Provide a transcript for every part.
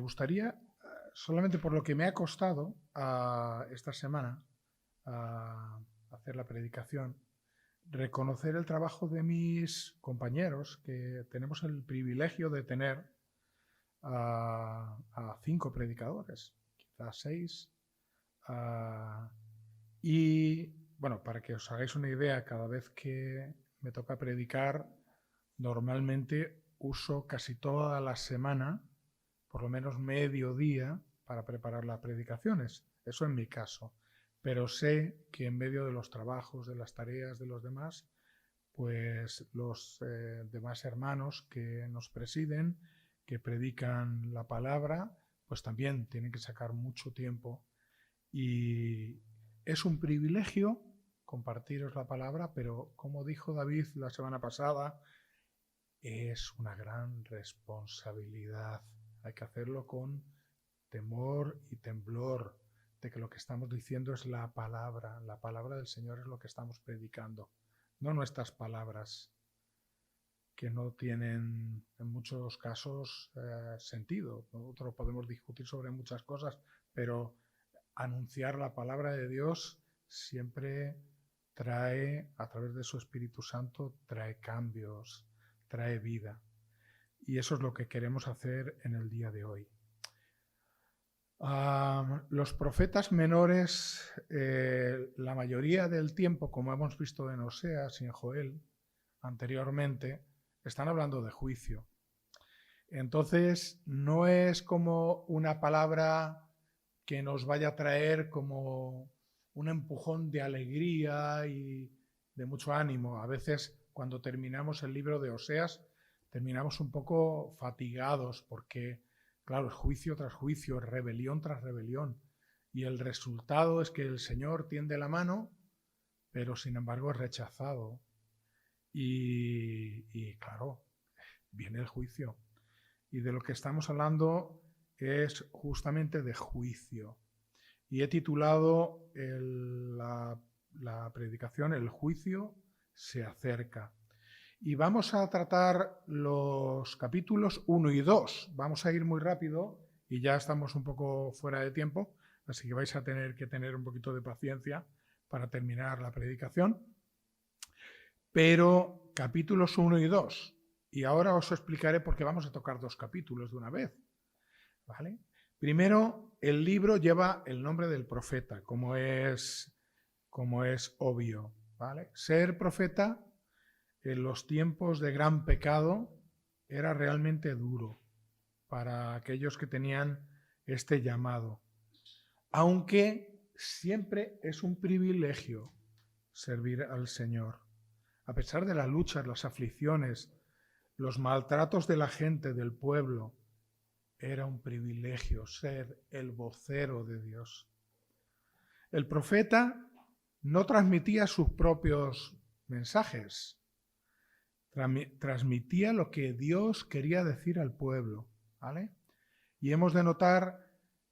gustaría, solamente por lo que me ha costado esta semana hacer la predicación, reconocer el trabajo de mis compañeros, que tenemos el privilegio de tener a 5 predicadores, quizás 6. Y bueno, para que os hagáis una idea, cada vez que me toca predicar, normalmente uso casi toda la semana, por lo menos medio día, para preparar las predicaciones. Eso en mi caso. Pero sé que en medio de los trabajos, de las tareas de los demás, pues los demás hermanos que nos presiden, que predican la palabra, pues también tienen que sacar mucho tiempo. Y es un privilegio compartiros la palabra, pero como dijo David la semana pasada, es una gran responsabilidad. Hay que hacerlo con temor y temblor de que lo que estamos diciendo es la palabra del Señor es lo que estamos predicando, no nuestras palabras, que no tienen en muchos casos sentido. Nosotros podemos discutir sobre muchas cosas, pero anunciar la palabra de Dios siempre trae, a través de su Espíritu Santo, trae cambios, trae vida. Y eso es lo que queremos hacer en el día de hoy. Los profetas menores, la mayoría del tiempo, como hemos visto en Oseas y en Joel anteriormente, están hablando de juicio. Entonces, no es como una palabra que nos vaya a traer como un empujón de alegría y de mucho ánimo. A veces, cuando terminamos el libro de Oseas, terminamos un poco fatigados porque, claro, es juicio tras juicio, rebelión tras rebelión. Y el resultado es que el Señor tiende la mano, pero sin embargo es rechazado. Y claro, viene el juicio. Y de lo que estamos hablando es justamente de juicio. Y he titulado la predicación El juicio se acerca. Y vamos a tratar los capítulos 1 y 2. Vamos a ir muy rápido y ya estamos un poco fuera de tiempo, así que vais a tener que tener un poquito de paciencia para terminar la predicación. Pero capítulos 1 y 2. Y ahora os explicaré por qué vamos a tocar 2 capítulos de una vez. ¿Vale? Primero, el libro lleva el nombre del profeta, como es obvio. ¿Vale? Ser profeta en los tiempos de gran pecado era realmente duro para aquellos que tenían este llamado. Aunque siempre es un privilegio servir al Señor. A pesar de las luchas, las aflicciones, los maltratos de la gente, del pueblo, era un privilegio ser el vocero de Dios. El profeta no transmitía sus propios mensajes, transmitía lo que Dios quería decir al pueblo, ¿vale? Y hemos de notar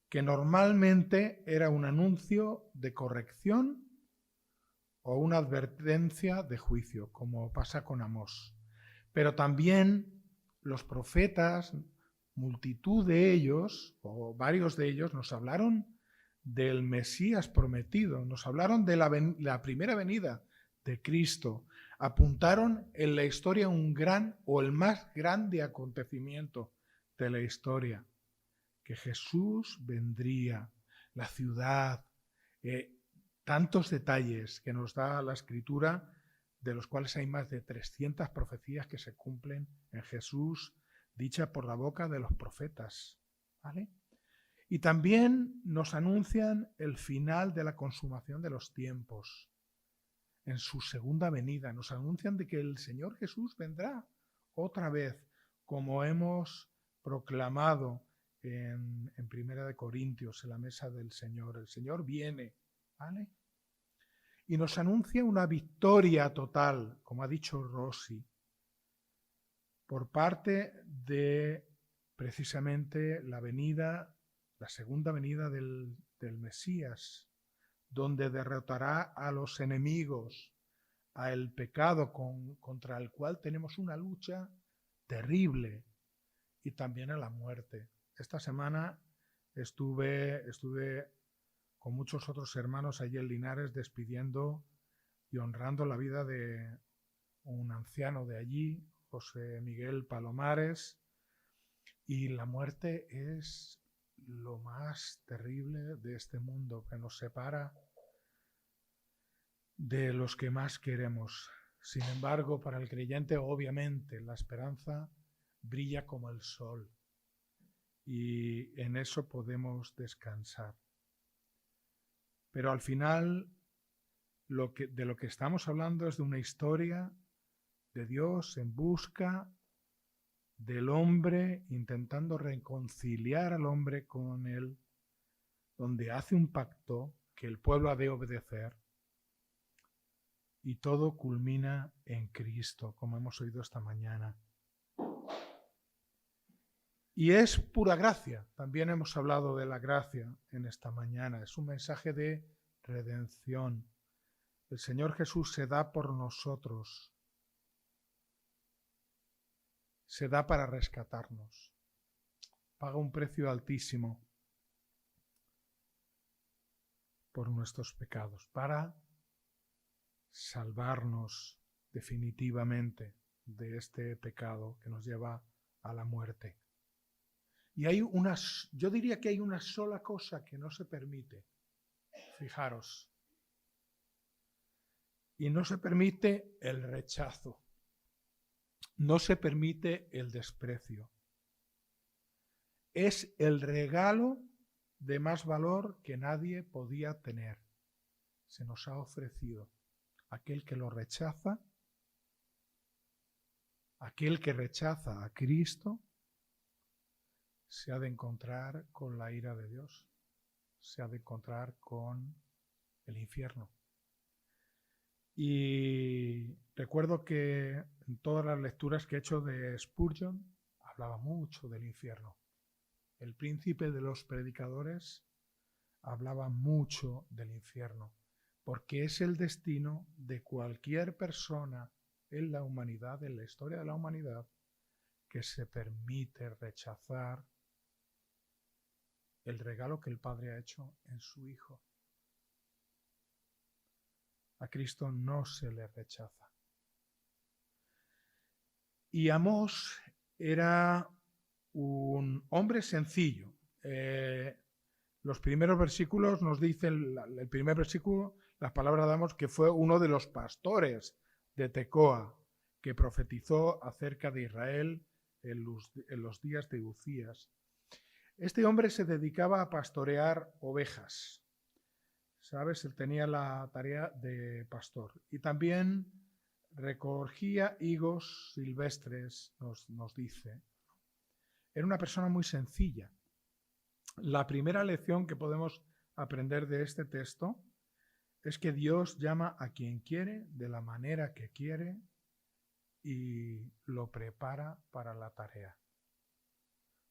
que normalmente era un anuncio de corrección o una advertencia de juicio, como pasa con Amós. Pero también los profetas, multitud de ellos, o varios de ellos, nos hablaron del Mesías prometido, nos hablaron de la primera venida de Cristo, apuntaron en la historia un gran o el más grande acontecimiento de la historia, que Jesús vendría, la ciudad, tantos detalles que nos da la Escritura, de los cuales hay más de 300 profecías que se cumplen en Jesús, dicha por la boca de los profetas, ¿vale? Y también nos anuncian el final de la consumación de los tiempos, en su segunda venida. Nos anuncian de que el Señor Jesús vendrá otra vez, como hemos proclamado en 1 Corintios, en la mesa del Señor. El Señor viene, ¿vale? Y nos anuncia una victoria total, como ha dicho Rossi, por parte de precisamente la segunda venida del Mesías, donde derrotará a los enemigos, al pecado contra el cual tenemos una lucha terrible, y también a la muerte. esta semana estuve con muchos otros hermanos allí en Linares despidiendo y honrando la vida de un anciano de allí, José Miguel Palomares, y la muerte es lo más terrible de este mundo, que nos separa de los que más queremos. Sin embargo, para el creyente, obviamente, la esperanza brilla como el sol y en eso podemos descansar. Pero al final, de lo que estamos hablando es de una historia de Dios en busca del hombre, intentando reconciliar al hombre con él, donde hace un pacto que el pueblo ha de obedecer, y todo culmina en Cristo, como hemos oído esta mañana. Y es pura gracia. También hemos hablado de la gracia en esta mañana. Es un mensaje de redención. El Señor Jesús se da por nosotros. Se da para rescatarnos. Paga un precio altísimo por nuestros pecados, para salvarnos definitivamente de este pecado que nos lleva a la muerte. Y yo diría que hay una sola cosa que no se permite, fijaros, y no se permite el rechazo, no se permite el desprecio. Es el regalo de más valor que nadie podía tener. Se nos ha ofrecido. Aquel que lo rechaza, aquel que rechaza a Cristo, se ha de encontrar con la ira de Dios, se ha de encontrar con el infierno. Y recuerdo que en todas las lecturas que he hecho de Spurgeon, hablaba mucho del infierno. El príncipe de los predicadores hablaba mucho del infierno, porque es el destino de cualquier persona en la humanidad, en la historia de la humanidad, que se permite rechazar el regalo que el Padre ha hecho en su Hijo. A Cristo no se le rechaza. Y Amós era un hombre sencillo. Los primeros versículos nos dicen, el primer versículo, las palabras de Amós, que fue uno de los pastores de Tecoa, que profetizó acerca de Israel en los días de Uzías. Este hombre se dedicaba a pastorear ovejas, ¿sabes? Él tenía la tarea de pastor y también recogía higos silvestres, nos dice. Era una persona muy sencilla. La primera lección que podemos aprender de este texto es que Dios llama a quien quiere, de la manera que quiere, y lo prepara para la tarea.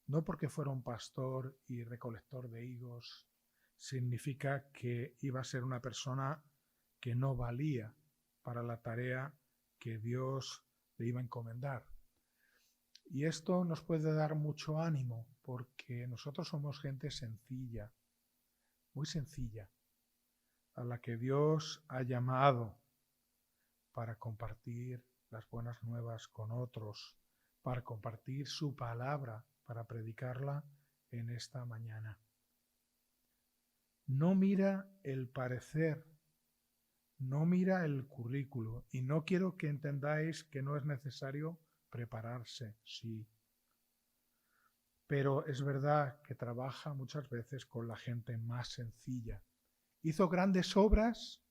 No porque fuera un pastor y recolector de higos significa que iba a ser una persona que no valía para la tarea que Dios le iba a encomendar. Y esto nos puede dar mucho ánimo porque nosotros somos gente sencilla, muy sencilla, a la que Dios ha llamado para compartir las buenas nuevas con otros, para compartir su palabra, para predicarla en esta mañana. No mira el parecer, no mira el currículo, y no quiero que entendáis que no es necesario prepararse, sí. Pero es verdad que trabaja muchas veces con la gente más sencilla. Hizo grandes obras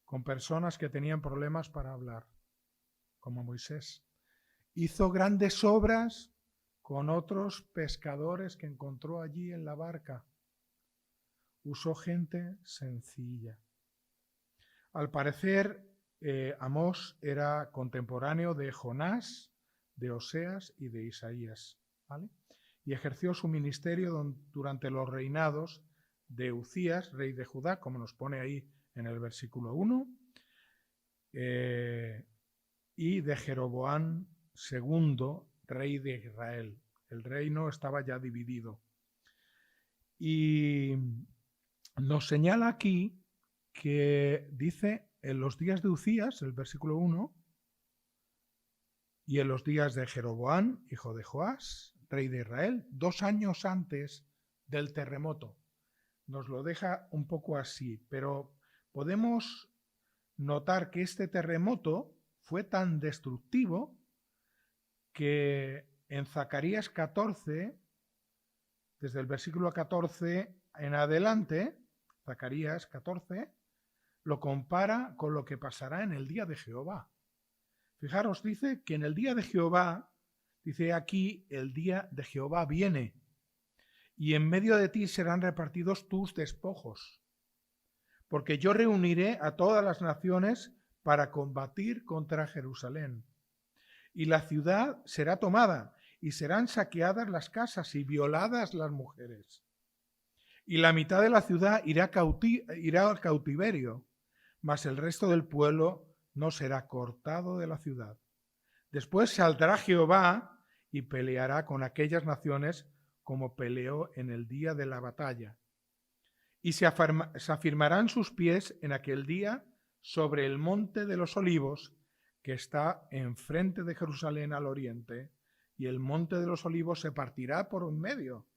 con personas que tenían problemas para hablar, como Moisés. Hizo grandes obras con otros pescadores que encontró allí en la barca. Usó gente sencilla. Al parecer, Amós era contemporáneo de Jonás, de Oseas y de Isaías, ¿vale? Y ejerció su ministerio durante los reinados de Uzías, rey de Judá, como nos pone ahí en el versículo 1, y de Jeroboam II, rey de Israel. El reino estaba ya dividido. Y nos señala aquí que dice en los días de Uzías, el versículo 1, y en los días de Jeroboam, hijo de Joás, rey de Israel, 2 años antes del terremoto. Nos lo deja un poco así, pero podemos notar que este terremoto fue tan destructivo que en Zacarías 14, desde el versículo 14 en adelante, Zacarías 14, lo compara con lo que pasará en el día de Jehová. Fijaros, dice que en el día de Jehová, dice aquí, el día de Jehová viene, y en medio de ti serán repartidos tus despojos, porque yo reuniré a todas las naciones para combatir contra Jerusalén. Y la ciudad será tomada, y serán saqueadas las casas y violadas las mujeres. Y la mitad de la ciudad irá al cautiverio, mas el resto del pueblo no será cortado de la ciudad. Después saldrá Jehová y peleará con aquellas naciones como peleó en el día de la batalla. Y se afirmarán sus pies en aquel día sobre el monte de los olivos, que está enfrente de Jerusalén al oriente, y el monte de los olivos se partirá por un medio,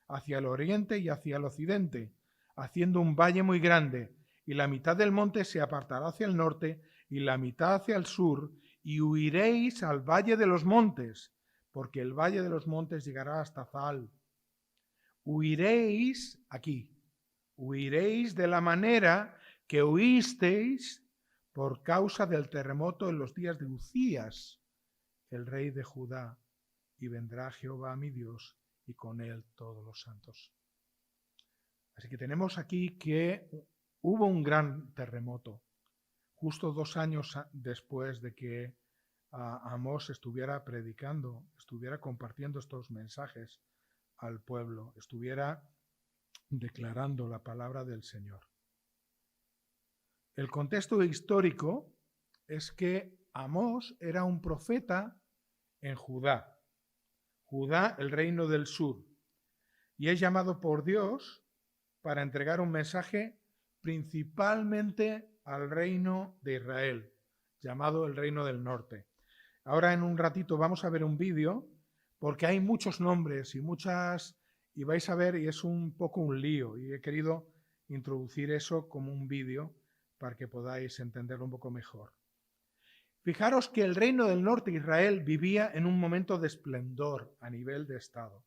hacia el oriente y hacia el occidente, haciendo un valle muy grande, y la mitad del monte se apartará hacia el norte y la mitad hacia el sur, y huiréis al valle de los montes, porque el valle de los montes llegará hasta Zal. Huiréis aquí, huiréis de la manera que huisteis por causa del terremoto en los días de Uzías, el rey de Judá, y vendrá Jehová mi Dios y con él todos los santos. Así que tenemos aquí que hubo un gran terremoto, justo 2 años después de que Amós estuviera predicando, estuviera compartiendo estos mensajes al pueblo, estuviera declarando la palabra del Señor. El contexto histórico es que Amós era un profeta en Judá, el reino del sur, y es llamado por Dios para entregar un mensaje principalmente al reino de Israel, llamado el reino del norte. Ahora en un ratito vamos a ver un vídeo, porque hay muchos nombres y vais a ver, y es un poco un lío, y he querido introducir eso como un vídeo para que podáis entenderlo un poco mejor. Fijaros que el reino del norte, Israel, vivía en un momento de esplendor a nivel de Estado.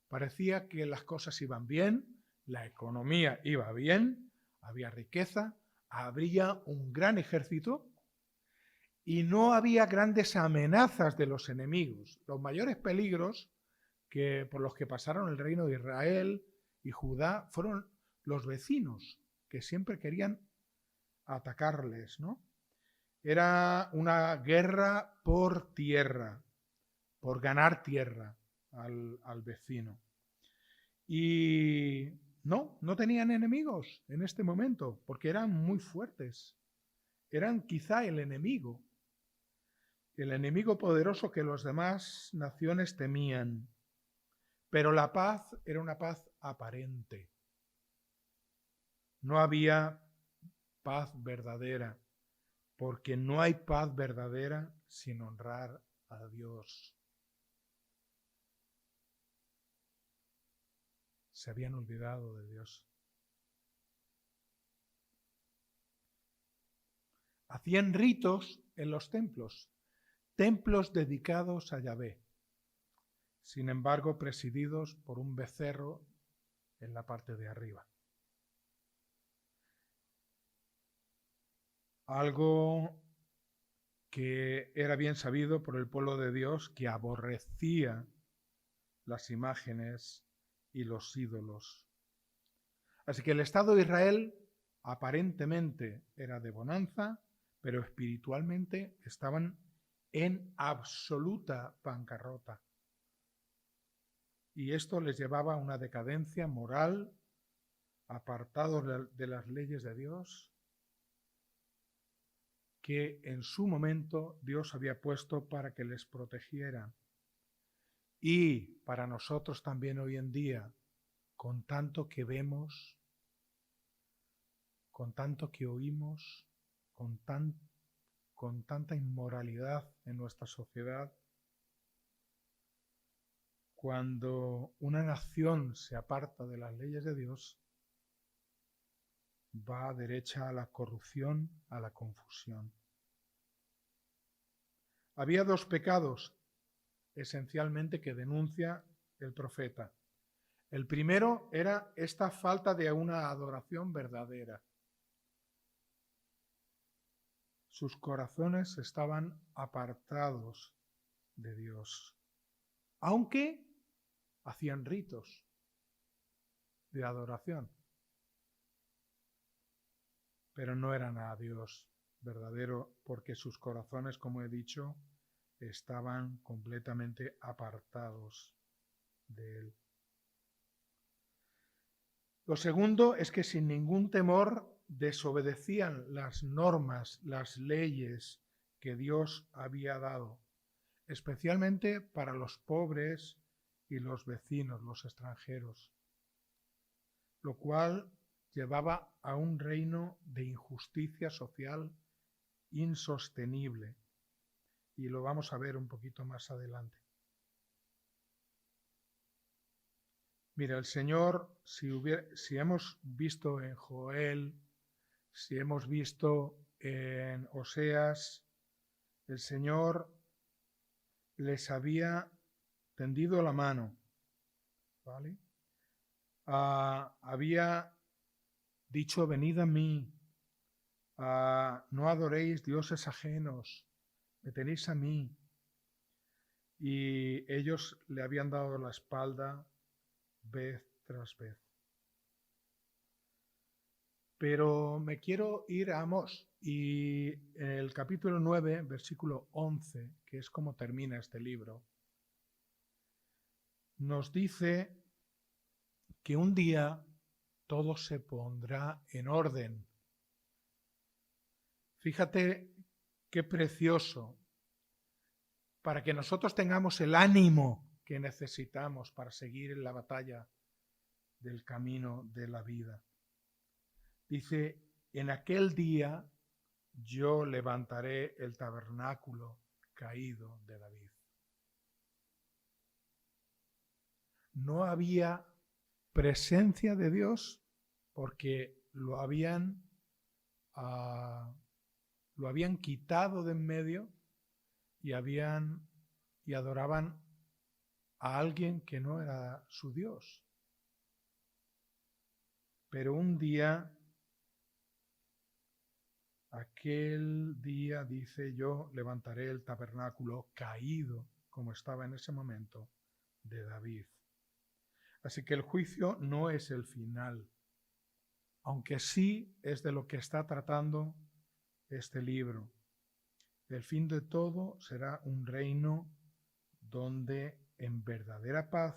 Parecía que las cosas iban bien, la economía iba bien, había riqueza, habría un gran ejército y no había grandes amenazas de los enemigos. Los mayores peligros por los que pasaron el reino de Israel y Judá fueron los vecinos, que siempre querían atacarles, ¿no? Era una guerra por tierra, por ganar tierra al vecino. Y no tenían enemigos en este momento, porque eran muy fuertes. Eran quizá el enemigo poderoso que las demás naciones temían. Pero la paz era una paz aparente. No había paz verdadera, porque no hay paz verdadera sin honrar a Dios. Se habían olvidado de Dios. Hacían ritos en los templos dedicados a Yahvé, sin embargo presididos por un becerro en la parte de arriba. Algo que era bien sabido por el pueblo de Dios, que aborrecía las imágenes y los ídolos. Así que el Estado de Israel aparentemente era de bonanza, pero espiritualmente estaban en absoluta bancarrota. Y esto les llevaba a una decadencia moral, apartados de las leyes de Dios, que en su momento Dios había puesto para que les protegiera. Y para nosotros también hoy en día, con tanto que vemos, con tanto que oímos, con tanta inmoralidad en nuestra sociedad, cuando una nación se aparta de las leyes de Dios, va derecha a la corrupción, a la confusión. Había dos pecados esencialmente que denuncia el profeta. El primero era esta falta de una adoración verdadera. Sus corazones estaban apartados de Dios, aunque hacían ritos de adoración, pero no eran a Dios verdadero porque sus corazones, como he dicho, estaban completamente apartados de Él. Lo segundo es que sin ningún temor desobedecían las normas, las leyes que Dios había dado, especialmente para los pobres y los vecinos, los extranjeros, lo cual llevaba a un reino de injusticia social insostenible. Y lo vamos a ver un poquito más adelante. Mira, el Señor, si hemos visto en Joel, si hemos visto en Oseas, el Señor les había tendido la mano, ¿vale? Había dicho, venid a mí, no adoréis dioses ajenos, me tenéis a mí. Y ellos le habían dado la espalda vez tras vez. Pero me quiero ir a Amós y en el capítulo 9, versículo 11, que es como termina este libro, nos dice que un día todo se pondrá en orden. Fíjate qué precioso, para que nosotros tengamos el ánimo que necesitamos para seguir en la batalla del camino de la vida. Dice, en aquel día yo levantaré el tabernáculo caído de David. No había presencia de Dios porque lo habían quitado de en medio y adoraban a alguien que no era su Dios. Pero un día, aquel día, dice, yo levantaré el tabernáculo caído, como estaba en ese momento, de David. Así que el juicio no es el final, aunque sí es de lo que está tratando este libro. El fin de todo será un reino donde en verdadera paz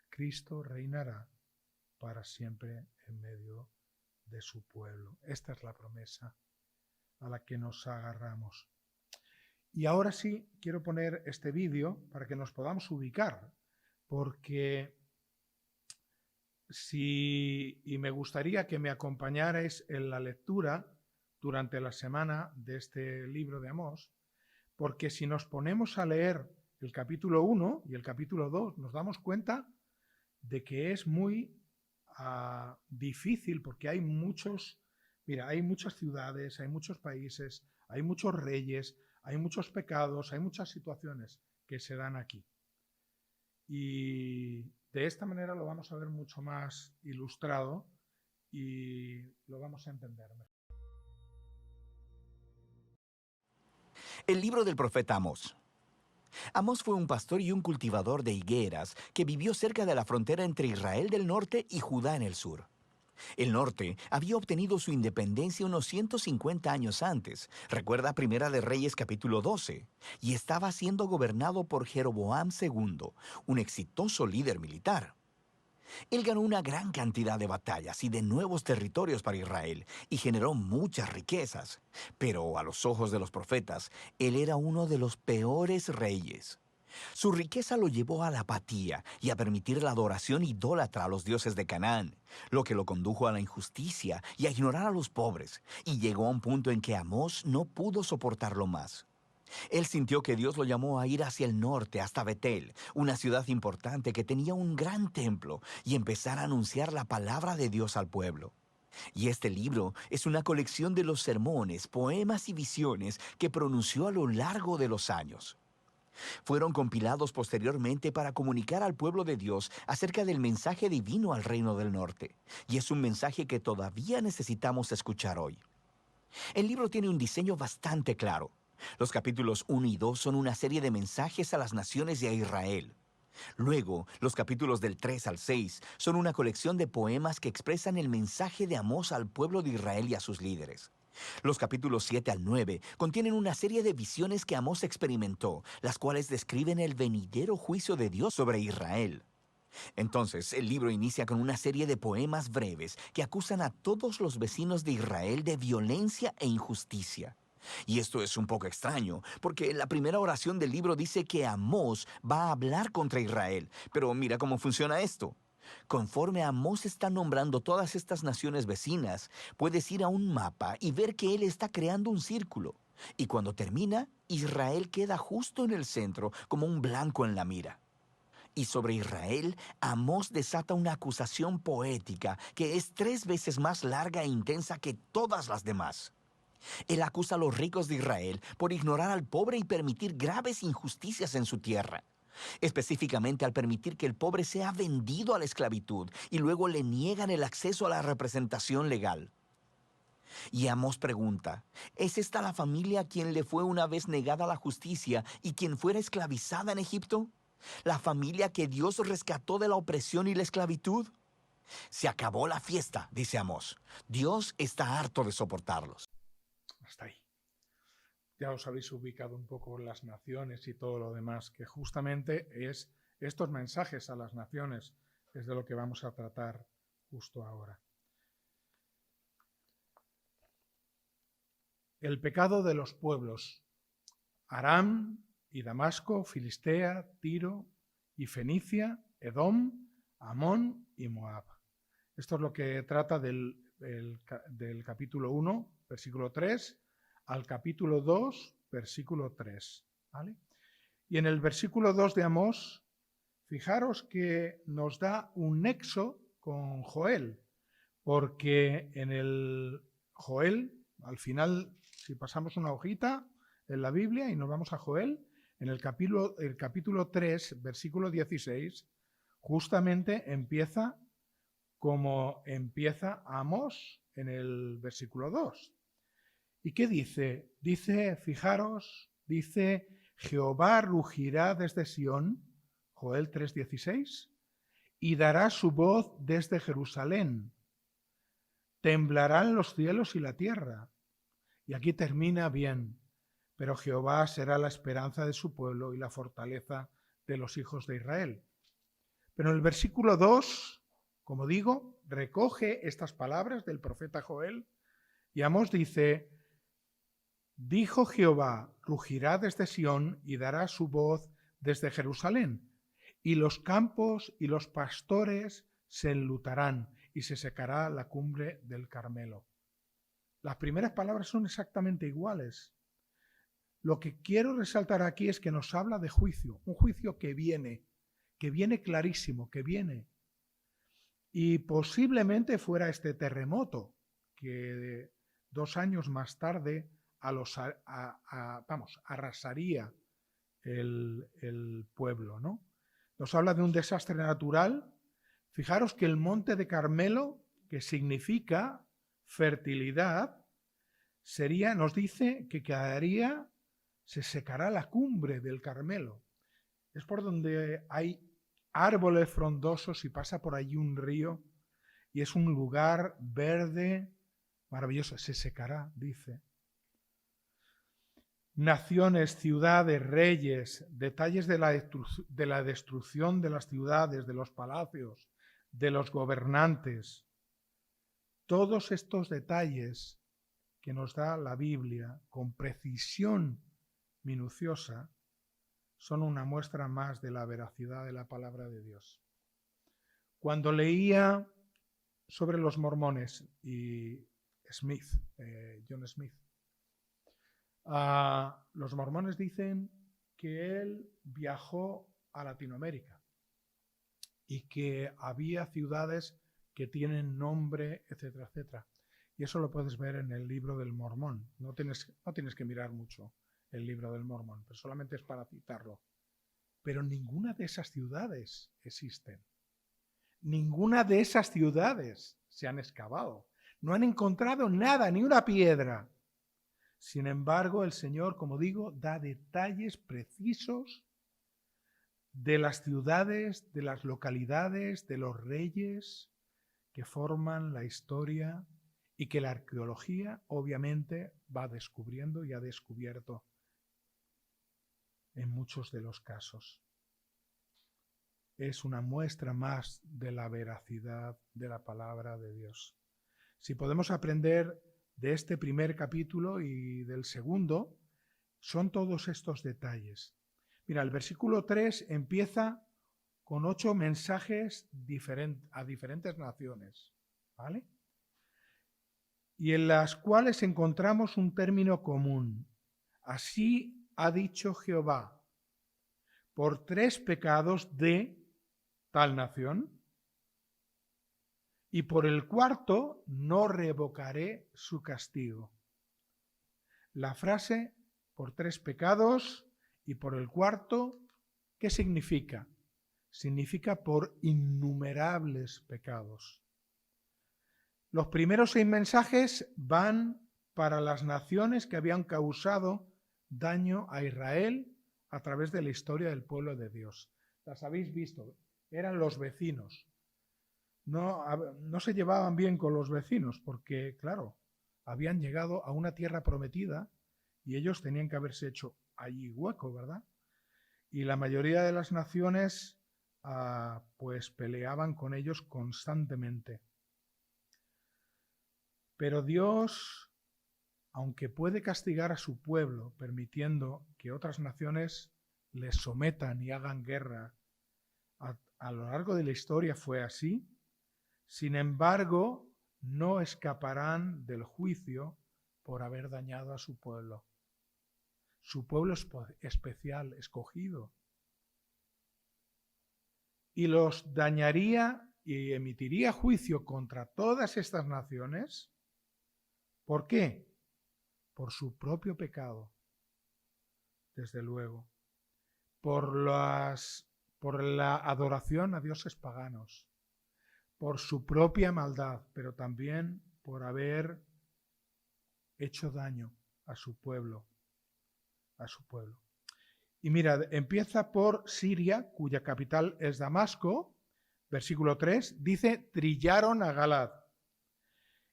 Cristo reinará para siempre en medio de su pueblo. Esta es la promesa a la que nos agarramos. Y ahora sí quiero poner este vídeo para que nos podamos ubicar, porque y me gustaría que me acompañarais en la lectura durante la semana de este libro de Amós, porque si nos ponemos a leer el capítulo 1 y el capítulo 2, nos damos cuenta de que es muy difícil, porque hay muchas ciudades, hay muchos países, hay muchos reyes, hay muchos pecados, hay muchas situaciones que se dan aquí. Y de esta manera lo vamos a ver mucho más ilustrado y lo vamos a entender mejor. El libro del profeta Amós. Amós fue un pastor y un cultivador de higueras que vivió cerca de la frontera entre Israel del norte y Judá en el sur. El norte había obtenido su independencia unos 150 años antes, recuerda Primera de Reyes capítulo 12, y estaba siendo gobernado por Jeroboam II, un exitoso líder militar. Él ganó una gran cantidad de batallas y de nuevos territorios para Israel y generó muchas riquezas. Pero a los ojos de los profetas, él era uno de los peores reyes. Su riqueza lo llevó a la apatía y a permitir la adoración idólatra a los dioses de Canaán, lo que lo condujo a la injusticia y a ignorar a los pobres, y llegó a un punto en que Amós no pudo soportarlo más. Él sintió que Dios lo llamó a ir hacia el norte, hasta Betel, una ciudad importante que tenía un gran templo, y empezar a anunciar la palabra de Dios al pueblo. Y este libro es una colección de los sermones, poemas y visiones que pronunció a lo largo de los años. Fueron compilados posteriormente para comunicar al pueblo de Dios acerca del mensaje divino al reino del norte, y es un mensaje que todavía necesitamos escuchar hoy. El libro tiene un diseño bastante claro. Los capítulos 1 y 2 son una serie de mensajes a las naciones y a Israel. Luego, los capítulos del 3 al 6 son una colección de poemas que expresan el mensaje de Amós al pueblo de Israel y a sus líderes. Los capítulos 7 al 9 contienen una serie de visiones que Amós experimentó, las cuales describen el venidero juicio de Dios sobre Israel. Entonces, el libro inicia con una serie de poemas breves que acusan a todos los vecinos de Israel de violencia e injusticia. Y esto es un poco extraño, porque la primera oración del libro dice que Amós va a hablar contra Israel. Pero mira cómo funciona esto. Conforme Amós está nombrando todas estas naciones vecinas, puedes ir a un mapa y ver que él está creando un círculo. Y cuando termina, Israel queda justo en el centro, como un blanco en la mira. Y sobre Israel, Amós desata una acusación poética que es 3 veces más larga e intensa que todas las demás. Él acusa a los ricos de Israel por ignorar al pobre y permitir graves injusticias en su tierra. Específicamente al permitir que el pobre sea vendido a la esclavitud y luego le niegan el acceso a la representación legal. Y Amós pregunta, ¿es esta la familia a quien le fue una vez negada la justicia y quien fuera esclavizada en Egipto? ¿La familia que Dios rescató de la opresión y la esclavitud? Se acabó la fiesta, dice Amós. Dios está harto de soportarlos. Hasta ahí. Ya os habéis ubicado un poco las naciones y todo lo demás, que justamente es estos mensajes a las naciones, es de lo que vamos a tratar justo ahora. El pecado de los pueblos. Aram y Damasco, Filistea, Tiro y Fenicia, Edom, Amón y Moab. Esto es lo que trata del capítulo 1, versículo 3, al capítulo 2, versículo 3. ¿Vale? Y en el versículo 2 de Amós, fijaros que nos da un nexo con Joel, porque en el Joel, al final, si pasamos una hojita en la Biblia y nos vamos a Joel, en el capítulo 3, versículo 16, justamente empieza como empieza Amós en el versículo 2. ¿Y qué dice? Dice, fijaros, dice, Jehová rugirá desde Sión, Joel 3:16, y dará su voz desde Jerusalén. Temblarán los cielos y la tierra. Y aquí termina bien. Pero Jehová será la esperanza de su pueblo y la fortaleza de los hijos de Israel. Pero en el versículo 2, como digo, recoge estas palabras del profeta Joel y Amós dice, dijo Jehová, rugirá desde Sión y dará su voz desde Jerusalén, y los campos y los pastores se enlutarán y se secará la cumbre del Carmelo. Las primeras palabras son exactamente iguales. Lo que quiero resaltar aquí es que nos habla de juicio, un juicio que viene clarísimo, que viene. Y posiblemente fuera este terremoto que 2 años más tarde arrasaría el pueblo, ¿no? Nos habla de un desastre natural. Fijaros que el monte de Carmelo, que significa fertilidad, nos dice que se secará la cumbre del Carmelo. Es por donde hay árboles frondosos y pasa por allí un río y es un lugar verde maravilloso. Se secará, dice. Naciones, ciudades, reyes, detalles de la destrucción de las ciudades, de los palacios, de los gobernantes. Todos estos detalles que nos da la Biblia con precisión minuciosa son una muestra más de la veracidad de la palabra de Dios. Cuando leía sobre los mormones y John Smith, los mormones dicen que él viajó a Latinoamérica y que había ciudades que tienen nombre, etcétera, etcétera. Y eso lo puedes ver en el libro del Mormón. No tienes que mirar mucho el libro del Mormón, pero solamente es para citarlo. Pero ninguna de esas ciudades existen. Ninguna de esas ciudades se han excavado. No han encontrado nada, ni una piedra. Sin embargo, el Señor, como digo, da detalles precisos de las ciudades, de las localidades, de los reyes que forman la historia y que la arqueología obviamente va descubriendo y ha descubierto en muchos de los casos. Es una muestra más de la veracidad de la palabra de Dios. Si podemos aprender de este primer capítulo y del segundo, son todos estos detalles. Mira, el versículo 3 empieza con 8 mensajes a diferentes naciones, ¿vale? Y en las cuales encontramos un término común. Así ha dicho Jehová, por 3 pecados de tal nación, y por el 4 no revocaré su castigo. La frase por 3 pecados y por el 4, ¿qué significa? Significa por innumerables pecados. Los primeros 6 mensajes van para las naciones que habían causado daño a Israel a través de la historia del pueblo de Dios. Las habéis visto, eran los vecinos. No se llevaban bien con los vecinos porque, claro, habían llegado a una tierra prometida y ellos tenían que haberse hecho allí hueco, ¿verdad? Y la mayoría de las naciones pues peleaban con ellos constantemente. Pero Dios, aunque puede castigar a su pueblo permitiendo que otras naciones les sometan y hagan guerra, a lo largo de la historia fue así, sin embargo, no escaparán del juicio por haber dañado a su pueblo. Su pueblo especial, escogido. Y los dañaría y emitiría juicio contra todas estas naciones. ¿Por qué? Por su propio pecado, desde luego. Por la adoración a dioses paganos. Por su propia maldad, pero también por haber hecho daño a su pueblo. Y mira, empieza por Siria, cuya capital es Damasco, versículo 3, dice, trillaron a Galad.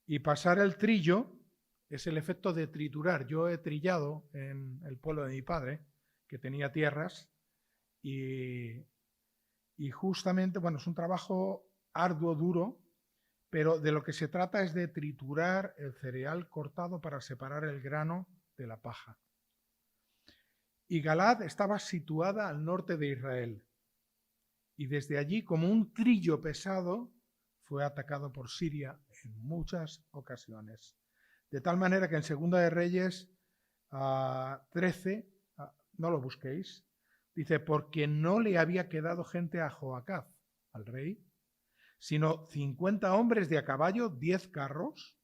Y pasar el trillo es el efecto de triturar. Yo he trillado en el pueblo de mi padre, que tenía tierras, y justamente, bueno, es un trabajo arduo, duro, pero de lo que se trata es de triturar el cereal cortado para separar el grano de la paja. Y Galad estaba situada al norte de Israel. Y desde allí, como un trillo pesado, fue atacado por Siria en muchas ocasiones. De tal manera que en Segunda de Reyes 13, no lo busquéis, dice, porque no le había quedado gente a Joacaz, al rey, sino 50 hombres de a caballo, 10 carros,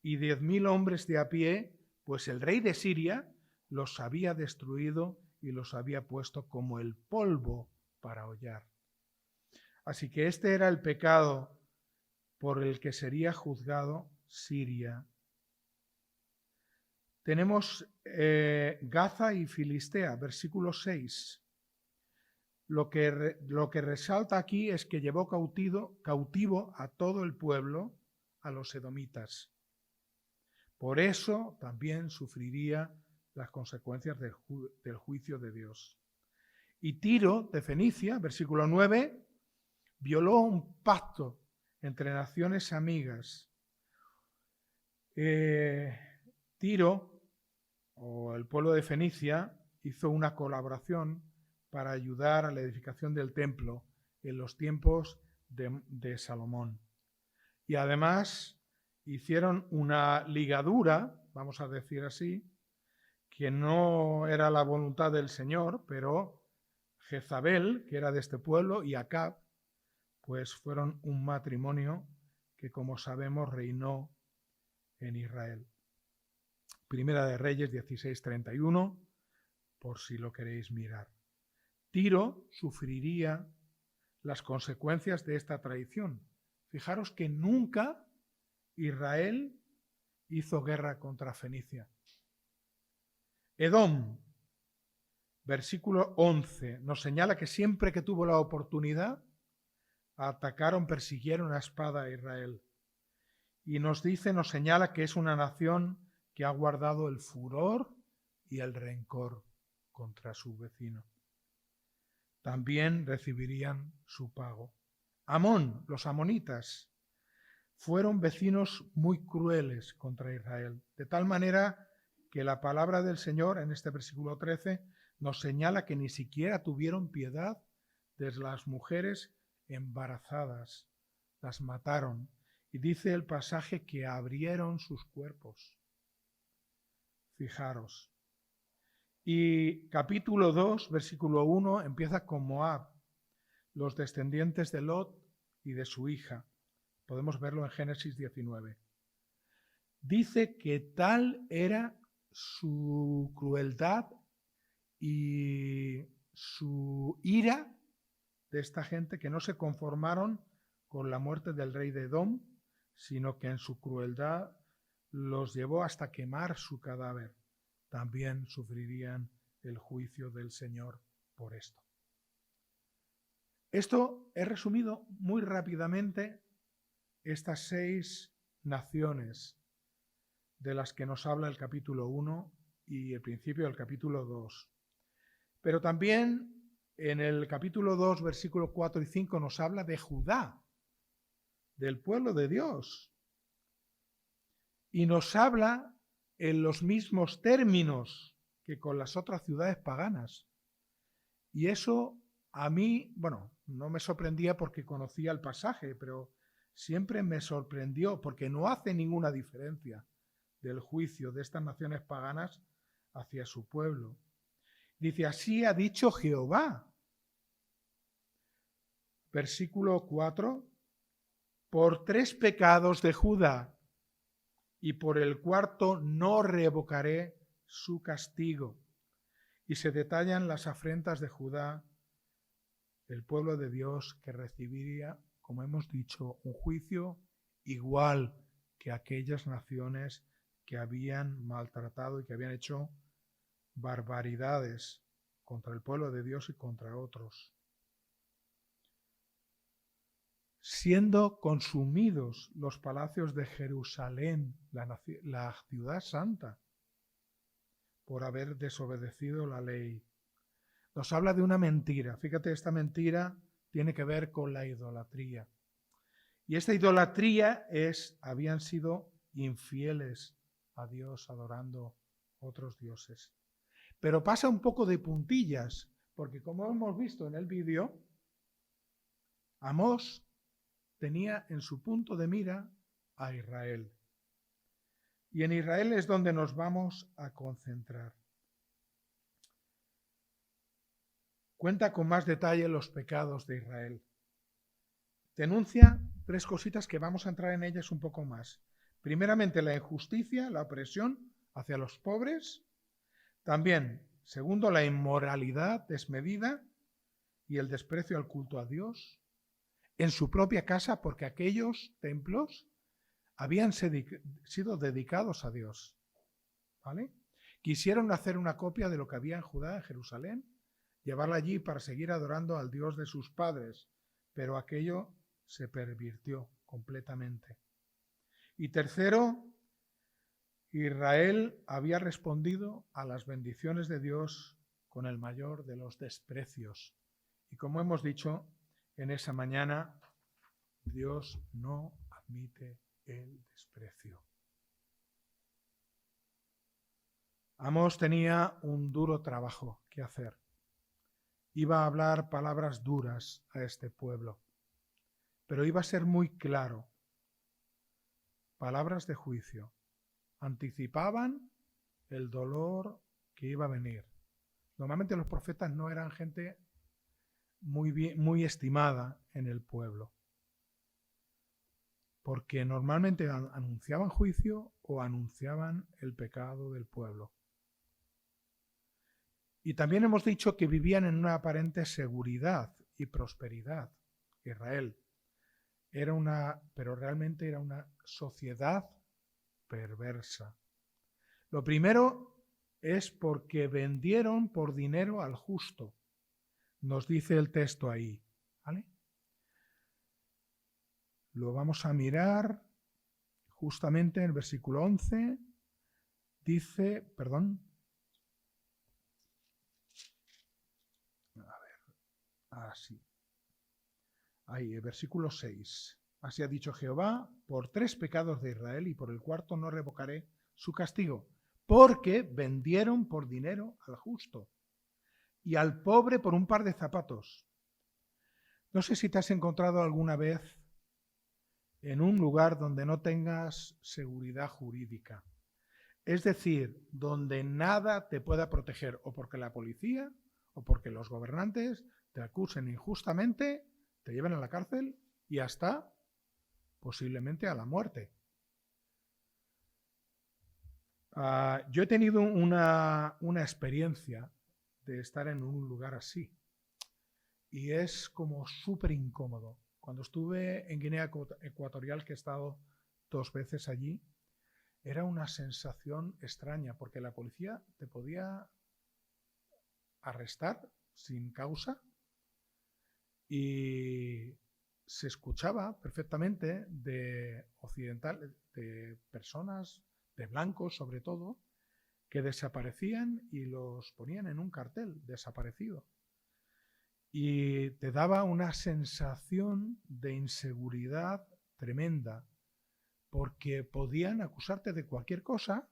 y 10.000 hombres de a pie, pues el rey de Siria los había destruido y los había puesto como el polvo para hollar. Así que este era el pecado por el que sería juzgado Siria. Tenemos Gaza y Filistea, versículo 6. Lo que resalta aquí es que llevó cautivo a todo el pueblo, a los edomitas. Por eso también sufriría las consecuencias del juicio de Dios. Y Tiro, de Fenicia, versículo 9, violó un pacto entre naciones amigas. Tiro, o el pueblo de Fenicia, hizo una colaboración para ayudar a la edificación del templo en los tiempos de Salomón. Y además hicieron una ligadura, vamos a decir así, que no era la voluntad del Señor, pero Jezabel, que era de este pueblo, y Acab, pues fueron un matrimonio que, como sabemos, reinó en Israel. Primera de Reyes 16:31, por si lo queréis mirar. Tiro sufriría las consecuencias de esta traición. Fijaros que nunca Israel hizo guerra contra Fenicia. Edom, versículo 11, nos señala que siempre que tuvo la oportunidad, atacaron, persiguieron a espada a Israel. Y nos señala que es una nación que ha guardado el furor y el rencor contra su vecino. También recibirían su pago. Amón, los amonitas, fueron vecinos muy crueles contra Israel, de tal manera que la palabra del Señor en este versículo 13 nos señala que ni siquiera tuvieron piedad de las mujeres embarazadas, las mataron. Y dice el pasaje que abrieron sus cuerpos. Fijaros. Y capítulo 2, versículo 1, empieza con Moab, los descendientes de Lot y de su hija. Podemos verlo en Génesis 19. Dice que tal era su crueldad y su ira de esta gente que no se conformaron con la muerte del rey de Edom, sino que en su crueldad los llevó hasta quemar su cadáver. También sufrirían el juicio del Señor por esto. Esto he resumido muy rápidamente estas 6 naciones de las que nos habla el capítulo 1 y el principio del capítulo 2. Pero también en el capítulo 2, versículos 4 y 5 nos habla de Judá, del pueblo de Dios. Y nos habla en los mismos términos que con las otras ciudades paganas. Y eso a mí, no me sorprendía porque conocía el pasaje, pero siempre me sorprendió porque no hace ninguna diferencia del juicio de estas naciones paganas hacia su pueblo. Dice, así ha dicho Jehová. Versículo 4, por 3 pecados de Judá y por el 4 no revocaré su castigo. Y se detallan las afrentas de Judá, el pueblo de Dios que recibiría, como hemos dicho, un juicio igual que aquellas naciones que habían maltratado y que habían hecho barbaridades contra el pueblo de Dios y contra otros. Siendo consumidos los palacios de Jerusalén, la ciudad santa, por haber desobedecido la ley. Nos habla de una mentira. Fíjate, esta mentira tiene que ver con la idolatría. Y esta idolatría habían sido infieles a Dios adorando otros dioses. Pero pasa un poco de puntillas, porque como hemos visto en el vídeo, Amós tenía en su punto de mira a Israel. Y en Israel es donde nos vamos a concentrar. Cuenta con más detalle los pecados de Israel. Denuncia 3 cositas que vamos a entrar en ellas un poco más. Primeramente, la injusticia, la opresión hacia los pobres. También, segundo, la inmoralidad desmedida y el desprecio al culto a Dios en su propia casa, porque aquellos templos habían sido dedicados a Dios. ¿Vale? Quisieron hacer una copia de lo que había en Judá, en Jerusalén, llevarla allí para seguir adorando al Dios de sus padres, pero aquello se pervirtió completamente. Y tercero, Israel había respondido a las bendiciones de Dios con el mayor de los desprecios. Y como hemos dicho en esa mañana, Dios no admite el desprecio. Amós tenía un duro trabajo que hacer. iba a hablar palabras duras a este pueblo, pero iba a ser muy claro. Palabras de juicio. Anticipaban el dolor que iba a venir. Normalmente los profetas no eran gente muy estimada en el pueblo, porque normalmente anunciaban juicio o anunciaban el pecado del pueblo. Y también hemos dicho que vivían en una aparente seguridad y prosperidad. Israel pero realmente era una sociedad perversa. Lo primero es porque vendieron por dinero al justo. Nos dice el texto ahí, ¿vale? Lo vamos a mirar justamente en el versículo 11. Dice, perdón. A ver, así. Ahí, el versículo 6. Así ha dicho Jehová, por 3 pecados de Israel y por el cuarto no revocaré su castigo, porque vendieron por dinero al justo y al pobre por un par de zapatos. No sé si te has encontrado alguna vez en un lugar donde no tengas seguridad jurídica. Es decir, donde nada te pueda proteger, o porque la policía o porque los gobernantes te acusen injustamente, te lleven a la cárcel y hasta posiblemente a la muerte. Yo he tenido una experiencia de estar en un lugar así y es como súper incómodo. Cuando estuve en Guinea Ecuatorial, que he estado 2 veces allí, era una sensación extraña porque la policía te podía arrestar sin causa y se escuchaba perfectamente de occidentales, de personas, de blancos sobre todo, que desaparecían y los ponían en un cartel, desaparecido. Y te daba una sensación de inseguridad tremenda, porque podían acusarte de cualquier cosa,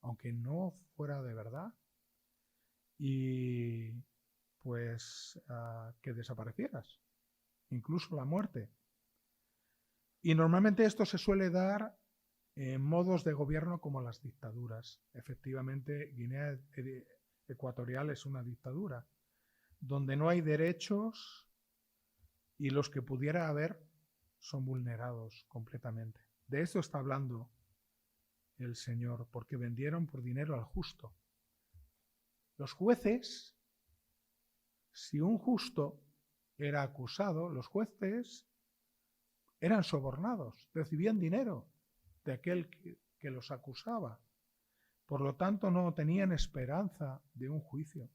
aunque no fuera de verdad, y pues que desaparecieras, incluso la muerte. Y normalmente esto se suele dar en modos de gobierno como las dictaduras. Efectivamente, Guinea Ecuatorial es una dictadura, donde no hay derechos y los que pudiera haber son vulnerados completamente. De eso está hablando el Señor, porque vendieron por dinero al justo. Los jueces, si un justo era acusado, los jueces eran sobornados, recibían dinero de aquel que los acusaba. Por lo tanto, no tenían esperanza de un juicio.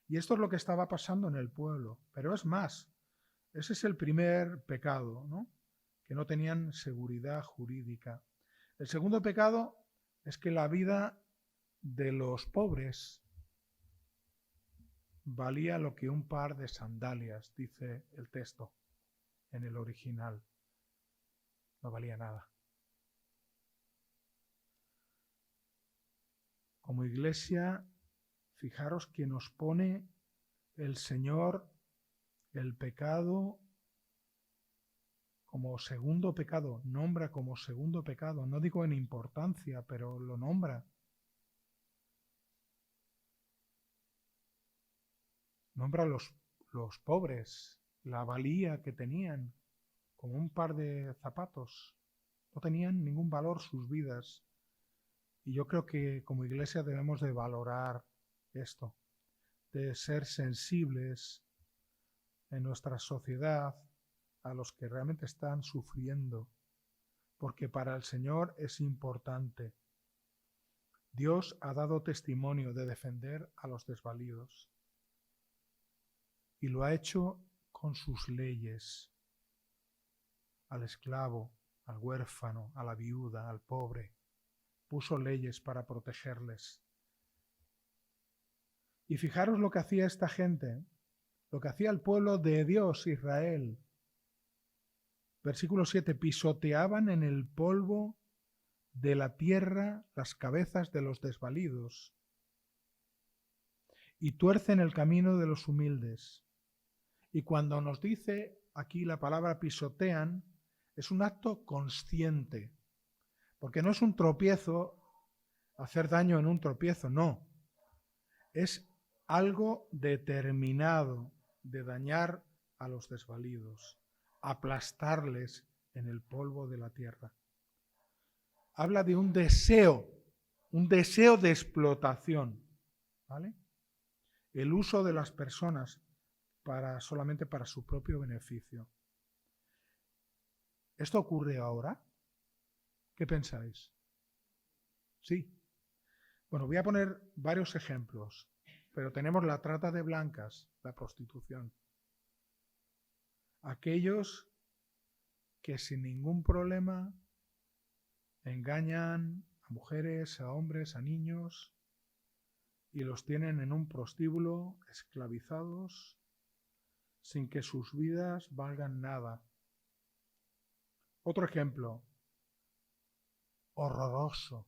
Y esto es lo que estaba pasando en el pueblo. Pero es más, ese es el primer pecado, ¿no? Que no tenían seguridad jurídica. El segundo pecado es que la vida de los pobres valía lo que un par de sandalias, dice el texto en el original. No valía nada. Como iglesia, fijaros que nos pone el Señor el pecado como segundo pecado, nombra como segundo pecado, no digo en importancia, pero lo nombra. Nombra los pobres, la valía que tenían, como un par de zapatos. No tenían ningún valor sus vidas. Y yo creo que como iglesia debemos de valorar esto, de ser sensibles en nuestra sociedad a los que realmente están sufriendo, porque para el Señor es importante. Dios ha dado testimonio de defender a los desvalidos y lo ha hecho con sus leyes, al esclavo, al huérfano, a la viuda, al pobre. Puso leyes para protegerles. Y fijaros lo que hacía esta gente, lo que hacía el pueblo de Dios, Israel. Versículo 7, pisoteaban en el polvo de la tierra las cabezas de los desvalidos y tuercen el camino de los humildes. Y cuando nos dice aquí la palabra pisotean, es un acto consciente, porque no es un tropiezo, hacer daño en un tropiezo, no. Es algo determinado de dañar a los desvalidos, aplastarles en el polvo de la tierra. Habla de un deseo de explotación, ¿vale? El uso de las personas solamente para su propio beneficio. ¿Esto ocurre ahora? ¿Qué pensáis? Sí. Bueno, voy a poner varios ejemplos, pero tenemos la trata de blancas, la prostitución. Aquellos que sin ningún problema engañan a mujeres, a hombres, a niños y los tienen en un prostíbulo esclavizados sin que sus vidas valgan nada. Otro ejemplo horroroso.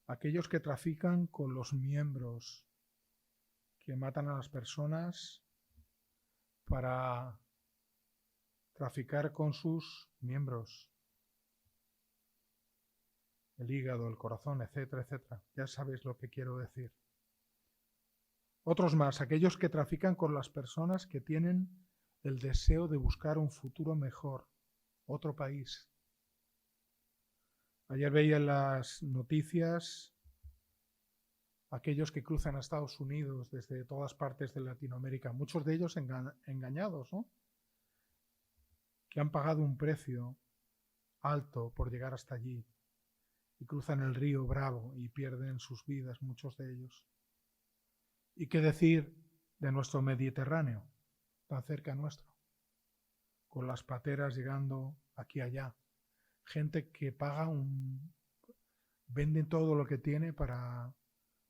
Aquellos que trafican con los miembros, que matan a las personas para traficar con sus miembros. El hígado, el corazón, etcétera, etcétera. Ya sabéis lo que quiero decir. Otros más, aquellos que trafican con las personas que tienen el deseo de buscar un futuro mejor, otro país. Ayer veía en las noticias aquellos que cruzan a Estados Unidos desde todas partes de Latinoamérica, muchos de ellos engañados, ¿no? Que han pagado un precio alto por llegar hasta allí y cruzan el río Bravo y pierden sus vidas, muchos de ellos. ¿Y qué decir de nuestro Mediterráneo, tan cerca nuestro? Con las pateras llegando aquí y allá. Gente que vende todo lo que tiene para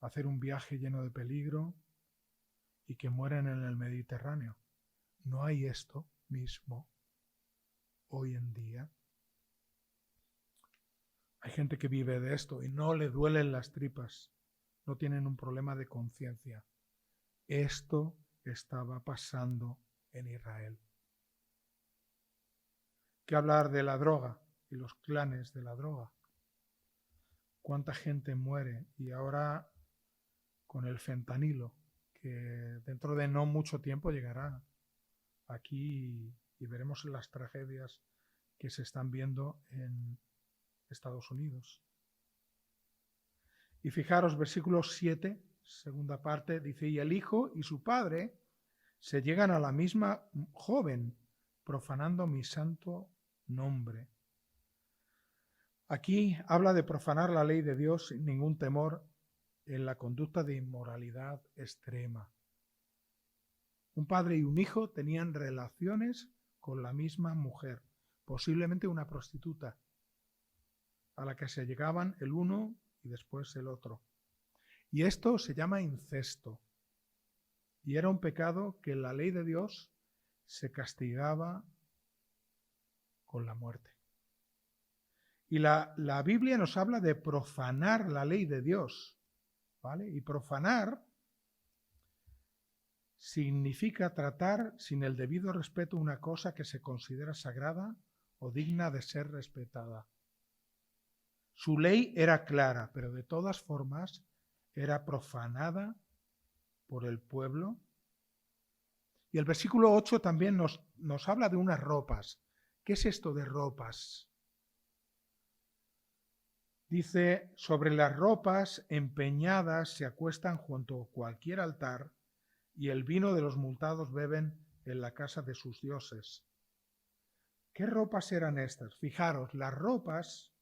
hacer un viaje lleno de peligro y que mueren en el Mediterráneo. ¿No hay esto mismo hoy en día? Hay gente que vive de esto y no le duelen las tripas, no tienen un problema de conciencia. Esto estaba pasando en Israel. ¿Qué hablar de la droga y los clanes de la droga? ¿Cuánta gente muere? Y ahora con el fentanilo, que dentro de no mucho tiempo llegará aquí y veremos las tragedias que se están viendo en Estados Unidos. Y fijaros, versículo 7, segunda parte, dice, y el hijo y su padre se llegan a la misma joven, profanando mi santo nombre. Aquí habla de profanar la ley de Dios sin ningún temor en la conducta de inmoralidad extrema. Un padre y un hijo tenían relaciones con la misma mujer, posiblemente una prostituta, a la que se llegaban el uno y después el otro. Y esto se llama incesto. Y era un pecado que en la ley de Dios se castigaba con la muerte. Y la Biblia nos habla de profanar la ley de Dios, ¿vale? Y profanar significa tratar sin el debido respeto una cosa que se considera sagrada o digna de ser respetada. Su ley era clara, pero de todas formas era profanada por el pueblo. Y el versículo 8 también nos habla de unas ropas. ¿Qué es esto de ropas? Dice, sobre las ropas empeñadas se acuestan junto a cualquier altar y el vino de los multados beben en la casa de sus dioses. ¿Qué ropas eran estas? Fijaros, las ropas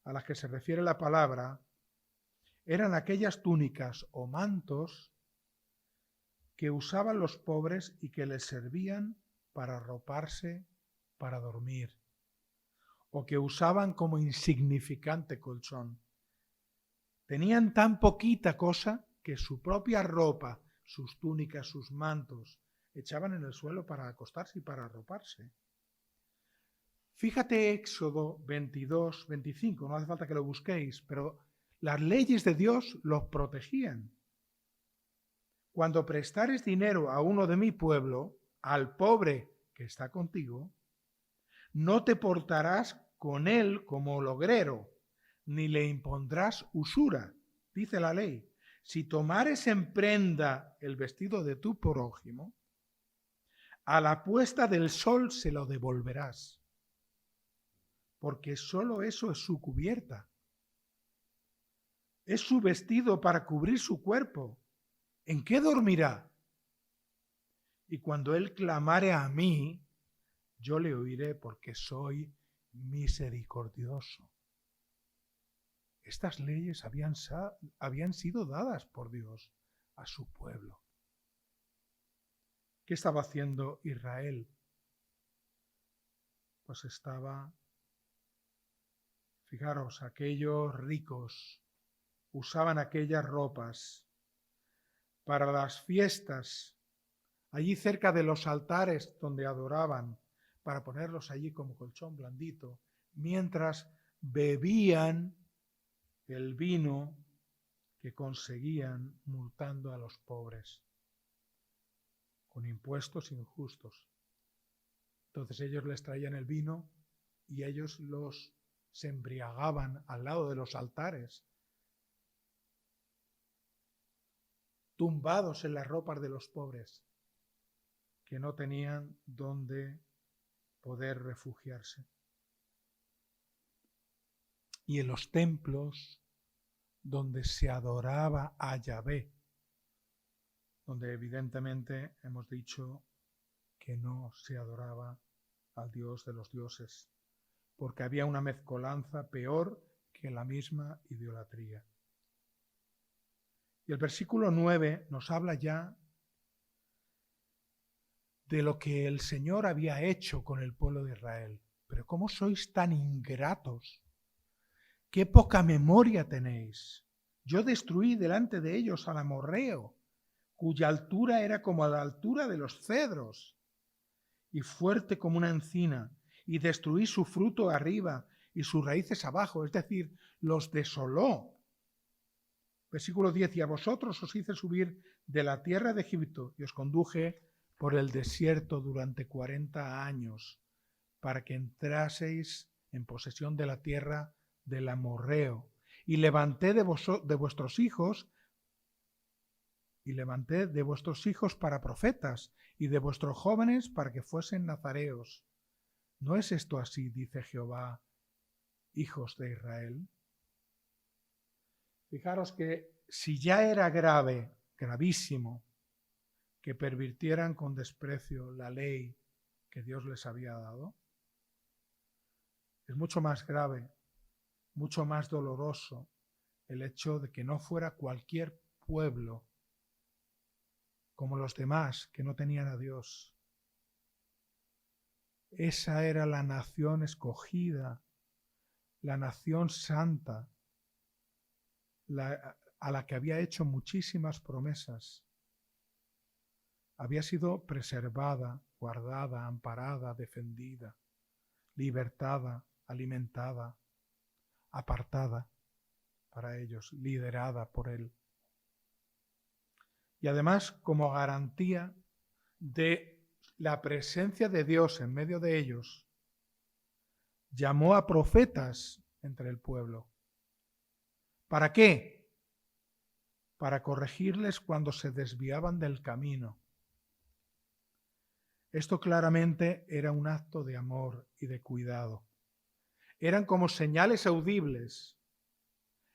a las que se refiere la palabra eran aquellas túnicas o mantos que usaban los pobres y que les servían para arroparse, para dormir, o que usaban como insignificante colchón. Tenían tan poquita cosa que su propia ropa, sus túnicas, sus mantos, echaban en el suelo para acostarse y para arroparse. Fíjate Éxodo 22, 25, no hace falta que lo busquéis, pero las leyes de Dios los protegían. cuando prestares dinero a uno de mi pueblo, al pobre que está contigo, no te portarás con él como logrero, ni le impondrás usura, dice la ley. Si tomares en prenda el vestido de tu prójimo, a la puesta del sol se lo devolverás, porque solo eso es su cubierta. Es su vestido para cubrir su cuerpo. ¿En qué dormirá? Y cuando él clamare a mí, yo le oiré porque soy misericordioso. Estas leyes habían sido dadas por Dios a su pueblo. ¿Qué estaba haciendo Israel? Pues fijaros, aquellos ricos usaban aquellas ropas para las fiestas, allí cerca de los altares donde adoraban, para ponerlos allí como colchón blandito, mientras bebían el vino que conseguían multando a los pobres con impuestos injustos. Entonces ellos les traían el vino y ellos se embriagaban al lado de los altares, tumbados en las ropas de los pobres, que no tenían dónde poder refugiarse. Y en los templos donde se adoraba a Yahvé, donde evidentemente hemos dicho que no se adoraba al Dios de los dioses, porque había una mezcolanza peor que la misma idolatría. Y el versículo 9 nos habla ya de lo que el Señor había hecho con el pueblo de Israel. Pero ¿cómo sois tan ingratos? ¡Qué poca memoria tenéis! Yo destruí delante de ellos al amorreo, cuya altura era como la altura de los cedros, y fuerte como una encina, y destruí su fruto arriba y sus raíces abajo, es decir, los desoló. Versículo 10, y a vosotros os hice subir de la tierra de Egipto y os conduje por el desierto durante 40 años, para que entraseis en posesión de la tierra del amorreo, y levanté de vuestros hijos para profetas, y de vuestros jóvenes para que fuesen nazareos. ¿No es esto así, dice Jehová, hijos de Israel? Fijaros que si ya era gravísimo, que pervirtieran con desprecio la ley que Dios les había dado, es mucho más grave, mucho más doloroso el hecho de que no fuera cualquier pueblo como los demás que no tenían a Dios. Esa era la nación escogida, la nación santa, a la que había hecho muchísimas promesas. Había sido preservada, guardada, amparada, defendida, libertada, alimentada, apartada para ellos, liderada por Él. Y además, como garantía de la presencia de Dios en medio de ellos, llamó a profetas entre el pueblo. ¿Para qué? Para corregirles cuando se desviaban del camino. Esto claramente era un acto de amor y de cuidado. Eran como señales audibles,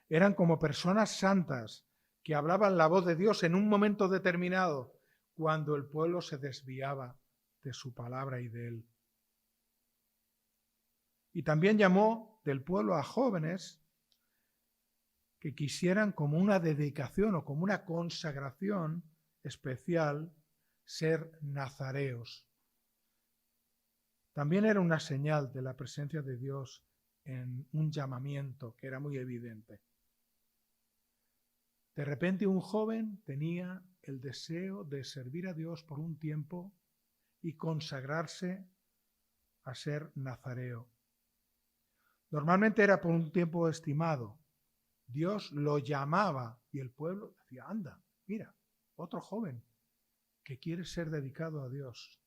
eran como personas santas que hablaban la voz de Dios en un momento determinado, cuando el pueblo se desviaba de su palabra y de Él. Y también llamó del pueblo a jóvenes que quisieran, como una dedicación o como una consagración especial, ser nazareos. También era una señal de la presencia de Dios en un llamamiento que era muy evidente. De repente un joven tenía el deseo de servir a Dios por un tiempo y consagrarse a ser nazareo. Normalmente era por un tiempo estimado. Dios lo llamaba y el pueblo decía, anda, mira, otro joven que quiere ser dedicado a Dios.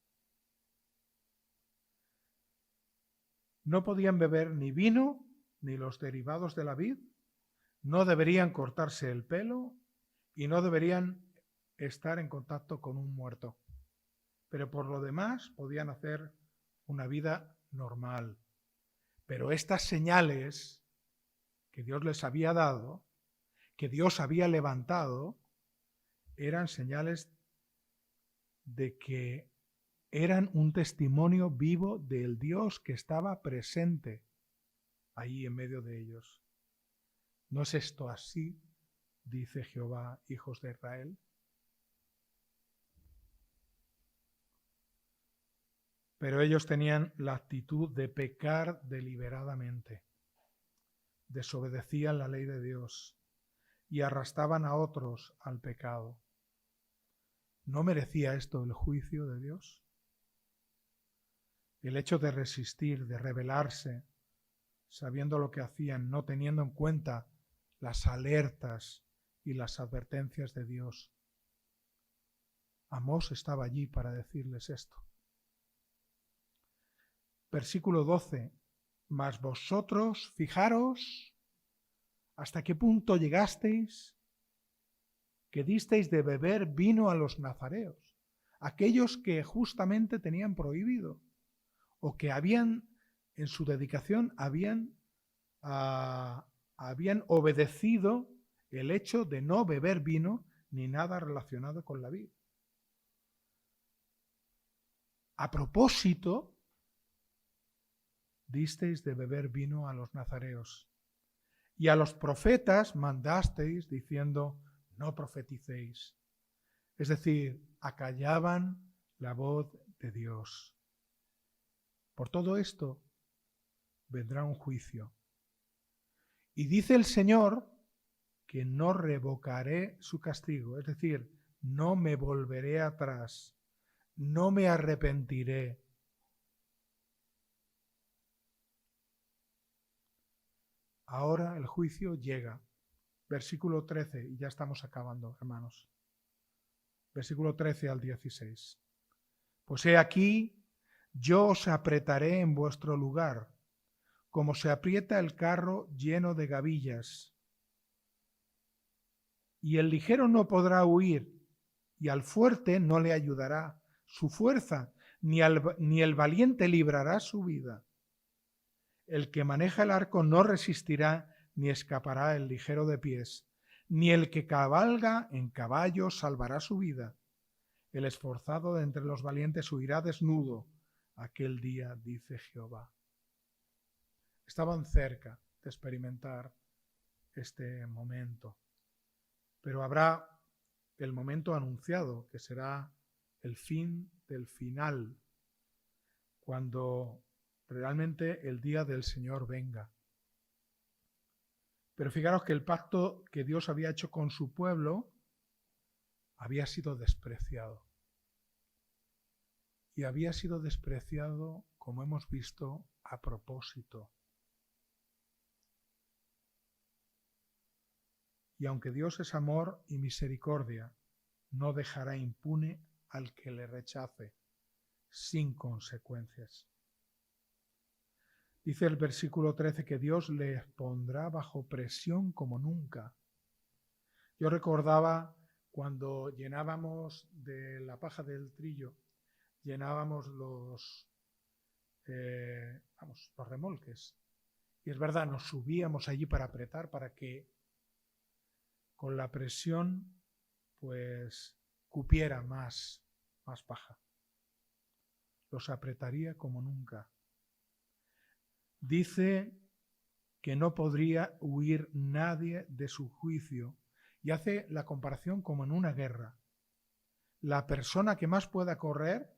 No podían beber ni vino ni los derivados de la vid, no deberían cortarse el pelo y no deberían estar en contacto con un muerto. Pero por lo demás podían hacer una vida normal. Pero estas señales que Dios les había dado, que Dios había levantado, eran señales de que eran un testimonio vivo del Dios que estaba presente ahí en medio de ellos. ¿No es esto así? Dice Jehová, hijos de Israel. Pero ellos tenían la actitud de pecar deliberadamente. Desobedecían la ley de Dios y arrastraban a otros al pecado. ¿No merecía esto el juicio de Dios? El hecho de resistir, de rebelarse, sabiendo lo que hacían, no teniendo en cuenta las alertas y las advertencias de Dios. Amós estaba allí para decirles esto. Versículo 12. Mas vosotros, fijaros, ¿hasta qué punto llegasteis? Que disteis de beber vino a los nazareos, aquellos que justamente tenían prohibido, o que habían, en su dedicación, habían obedecido el hecho de no beber vino ni nada relacionado con la vid. A propósito, disteis de beber vino a los nazareos, y a los profetas mandasteis diciendo, no profeticéis. Es decir, acallaban la voz de Dios. Por todo esto vendrá un juicio. Y dice el Señor que no revocaré su castigo, es decir, no me volveré atrás, no me arrepentiré. Ahora el juicio llega. Versículo 13, y ya estamos acabando, hermanos. Versículo 13 al 16. Pues he aquí, yo os apretaré en vuestro lugar, como se aprieta el carro lleno de gavillas. Y el ligero no podrá huir, y al fuerte no le ayudará su fuerza, ni el valiente librará su vida. El que maneja el arco no resistirá, ni escapará el ligero de pies, ni el que cabalga en caballo salvará su vida. El esforzado de entre los valientes huirá desnudo aquel día, dice Jehová. Estaban cerca de experimentar este momento, pero habrá el momento anunciado, que será el fin del final, cuando realmente el día del Señor venga. Pero fijaros que el pacto que Dios había hecho con su pueblo había sido despreciado. Y había sido despreciado, como hemos visto, a propósito. Y aunque Dios es amor y misericordia, no dejará impune al que le rechace, sin consecuencias. Dice el versículo 13 que Dios les pondrá bajo presión como nunca. Yo recordaba cuando llenábamos de la paja del trillo, llenábamos los remolques. Y es verdad, nos subíamos allí para apretar, para que con la presión pues cupiera más paja. Los apretaría como nunca. Dice que no podría huir nadie de su juicio y hace la comparación como en una guerra. La persona que más pueda correr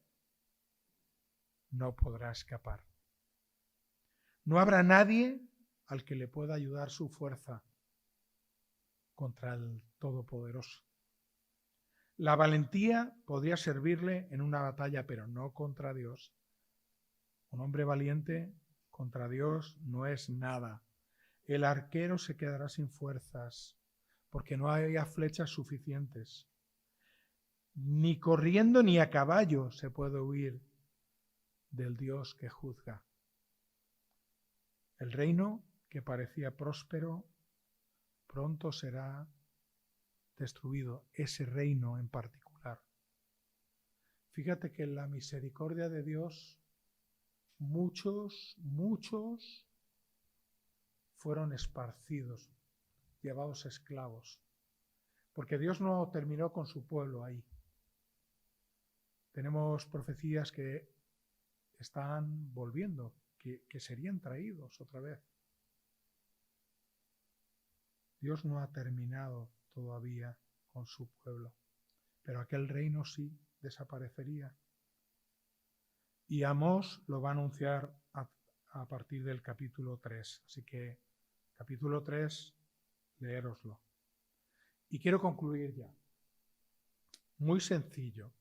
no podrá escapar. No habrá nadie al que le pueda ayudar su fuerza contra el Todopoderoso. La valentía podría servirle en una batalla, pero no contra Dios. Un hombre valiente contra Dios no es nada. El arquero se quedará sin fuerzas porque no haya flechas suficientes. Ni corriendo ni a caballo se puede huir del Dios que juzga. El reino que parecía próspero pronto será destruido, ese reino en particular. Fíjate que en la misericordia de Dios muchos fueron esparcidos, llevados esclavos, porque Dios no terminó con su pueblo ahí. Tenemos profecías que están volviendo, que serían traídos otra vez. Dios no ha terminado todavía con su pueblo, pero aquel reino sí desaparecería. Y Amós lo va a anunciar a partir del capítulo 3. Así que, capítulo 3, leéroslo. Y quiero concluir ya. Muy sencillo.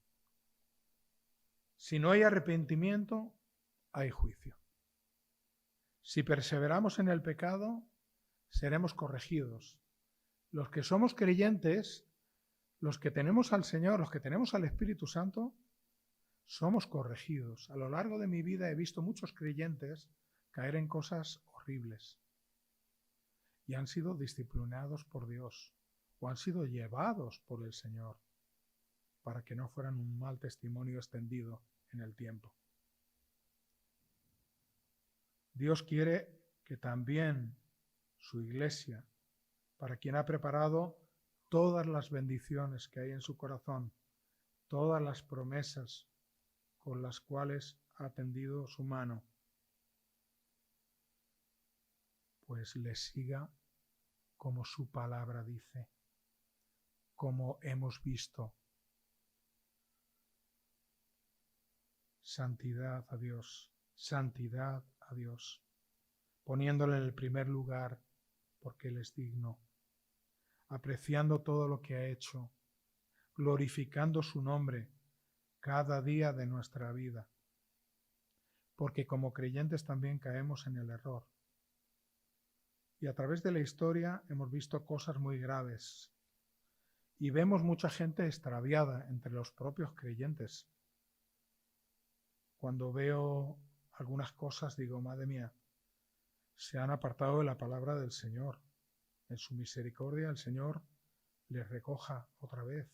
Si no hay arrepentimiento, hay juicio. Si perseveramos en el pecado, seremos corregidos. Los que somos creyentes, los que tenemos al Señor, los que tenemos al Espíritu Santo, somos corregidos. A lo largo de mi vida he visto muchos creyentes caer en cosas horribles y han sido disciplinados por Dios o han sido llevados por el Señor para que no fueran un mal testimonio extendido en el tiempo. Dios quiere que también su iglesia, para quien ha preparado todas las bendiciones que hay en su corazón, todas las promesas con las cuales ha tendido su mano, pues le siga como su palabra dice, como hemos visto. Santidad a Dios, poniéndole en el primer lugar porque Él es digno, apreciando todo lo que ha hecho, glorificando su nombre cada día de nuestra vida, porque como creyentes también caemos en el error. Y a través de la historia hemos visto cosas muy graves y vemos mucha gente extraviada entre los propios creyentes. Cuando veo algunas cosas digo, madre mía, se han apartado de la palabra del Señor. En su misericordia el Señor les recoja otra vez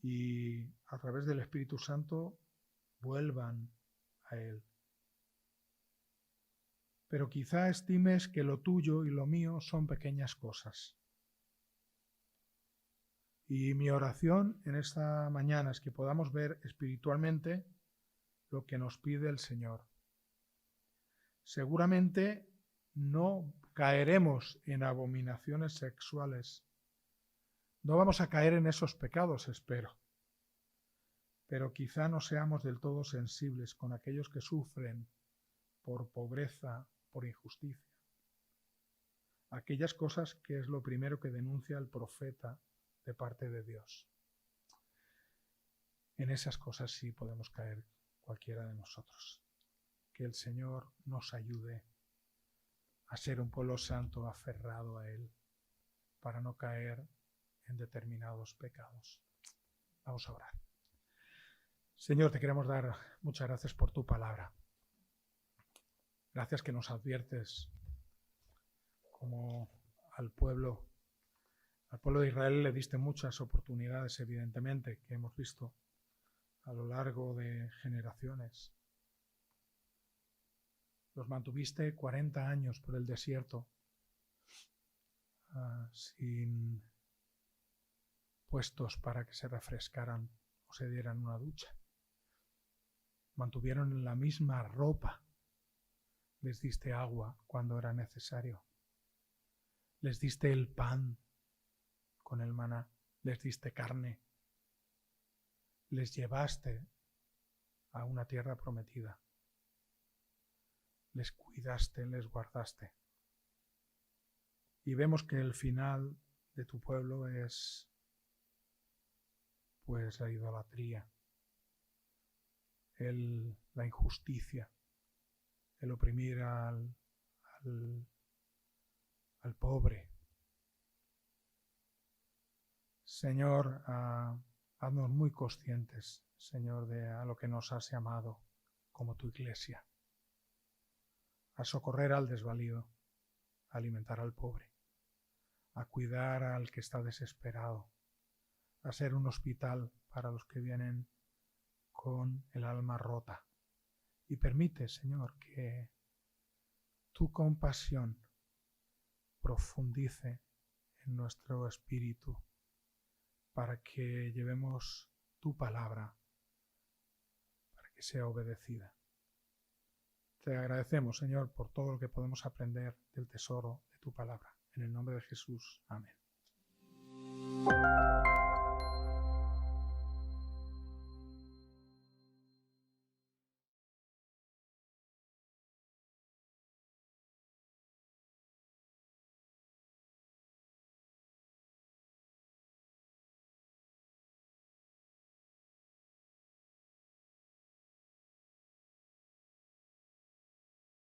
y a través del Espíritu Santo vuelvan a Él. Pero quizá estimes que lo tuyo y lo mío son pequeñas cosas. Y mi oración en esta mañana es que podamos ver espiritualmente lo que nos pide el Señor. Seguramente no caeremos en abominaciones sexuales. No vamos a caer en esos pecados, espero. Pero quizá no seamos del todo sensibles con aquellos que sufren por pobreza, por injusticia. Aquellas cosas que es lo primero que denuncia el profeta de parte de Dios. En esas cosas sí podemos caer cualquiera de nosotros. Que el Señor nos ayude a ser un pueblo santo aferrado a Él para no caer en determinados pecados. Vamos a orar. Señor, te queremos dar muchas gracias por tu palabra. Gracias que nos adviertes como al pueblo de Israel le diste muchas oportunidades, evidentemente, que hemos visto a lo largo de generaciones. Los mantuviste 40 años por el desierto sin puestos para que se refrescaran o se dieran una ducha. Mantuvieron la misma ropa. Les diste agua cuando era necesario. Les diste el pan con el maná. Les diste carne. Les llevaste a una tierra prometida. Les cuidaste, les guardaste. Y vemos que el final de tu pueblo es pues la idolatría, la injusticia, el oprimir al pobre. Señor, Haznos muy conscientes, Señor, de a lo que nos has llamado como tu iglesia. A socorrer al desvalido, a alimentar al pobre, a cuidar al que está desesperado, a ser un hospital para los que vienen con el alma rota. Y permite, Señor, que tu compasión profundice en nuestro espíritu para que llevemos tu palabra, para que sea obedecida. Te agradecemos, Señor, por todo lo que podemos aprender del tesoro de tu palabra. En el nombre de Jesús. Amén.